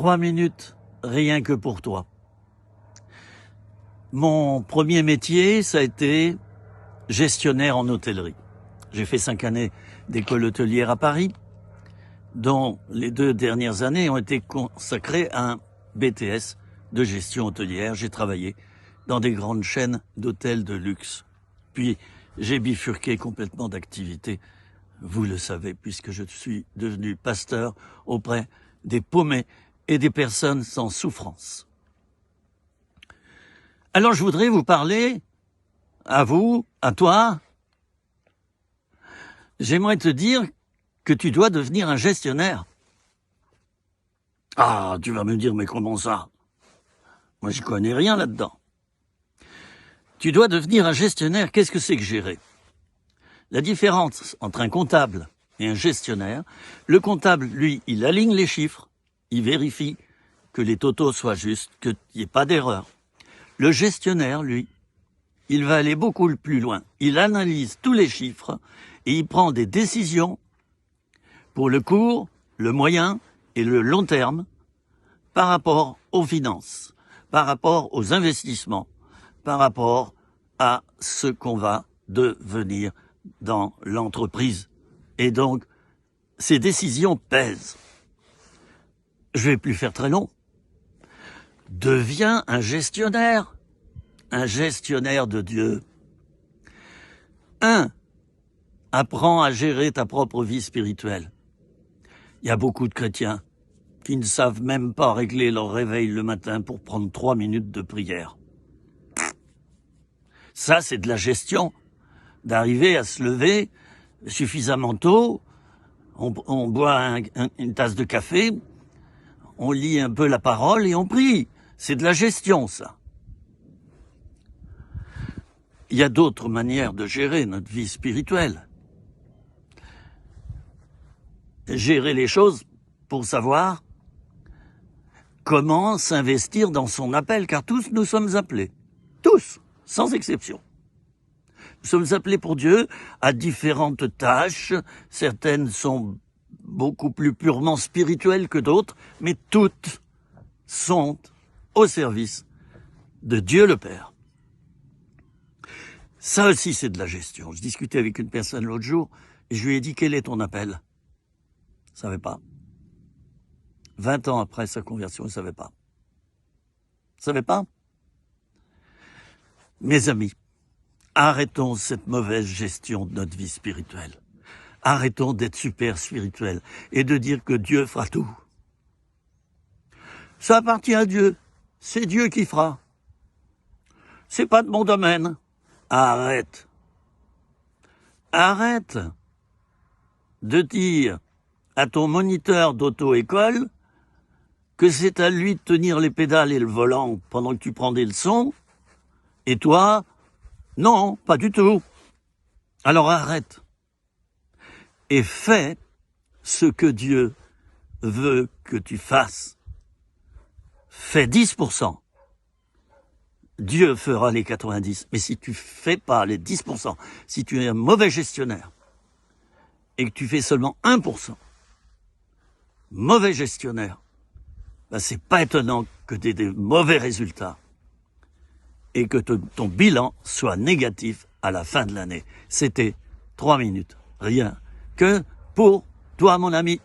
3 minutes, rien que pour toi. Mon premier métier, ça a été gestionnaire en hôtellerie. J'ai fait 5 années d'école hôtelière à Paris, dont les 2 dernières années ont été consacrées à un BTS de gestion hôtelière. J'ai travaillé dans des grandes chaînes d'hôtels de luxe. Puis, j'ai bifurqué complètement d'activité. Vous le savez, puisque je suis devenu pasteur auprès des paumés et des personnes sans souffrance. Alors, je voudrais vous parler, à vous, à toi. J'aimerais te dire que tu dois devenir un gestionnaire. Ah, tu vas me dire, mais comment ça? Moi, je connais rien là-dedans. Tu dois devenir un gestionnaire. Qu'est-ce que c'est que gérer? La différence entre un comptable et un gestionnaire, le comptable, lui, il aligne les chiffres, il vérifie que les totaux soient justes, qu'il n'y ait pas d'erreur. Le gestionnaire, lui, il va aller beaucoup plus loin. Il analyse tous les chiffres et il prend des décisions pour le court, le moyen et le long terme par rapport aux finances, par rapport aux investissements, par rapport à ce qu'on va devenir dans l'entreprise. Et donc, ces décisions pèsent. Je vais plus faire très long. Deviens un gestionnaire de Dieu. 1. Apprends à gérer ta propre vie spirituelle. Il y a beaucoup de chrétiens qui ne savent même pas régler leur réveil le matin pour prendre 3 minutes de prière. Ça, c'est de la gestion, d'arriver à se lever suffisamment tôt, on boit une tasse de café, on lit un peu la parole et on prie. C'est de la gestion, ça. Il y a d'autres manières de gérer notre vie spirituelle. Gérer les choses pour savoir comment s'investir dans son appel, car tous nous sommes appelés. Tous, sans exception. Nous sommes appelés pour Dieu à différentes tâches. Certaines sont beaucoup plus purement spirituelles que d'autres, mais toutes sont au service de Dieu le Père. Ça aussi, c'est de la gestion. Je discutais avec une personne l'autre jour et je lui ai dit, quel est ton appel? Il ne savait pas. 20 ans après sa conversion, il ne savait pas. Il ne savait pas. Mes amis, arrêtons cette mauvaise gestion de notre vie spirituelle. Arrêtons d'être super spirituels et de dire que Dieu fera tout. Ça appartient à Dieu. C'est Dieu qui fera. C'est pas de mon domaine. Arrête. Arrête de dire à ton moniteur d'auto-école que c'est à lui de tenir les pédales et le volant pendant que tu prends des leçons, et toi, non, pas du tout. Alors arrête. Et fais ce que Dieu veut que tu fasses. Fais 10%. Dieu fera les 90%. Mais si tu fais pas les 10%, si tu es un mauvais gestionnaire et que tu fais seulement 1%, mauvais gestionnaire, ben c'est pas étonnant que tu aies des mauvais résultats et que ton bilan soit négatif à la fin de l'année. C'était 3 minutes. Rien que pour toi, mon ami.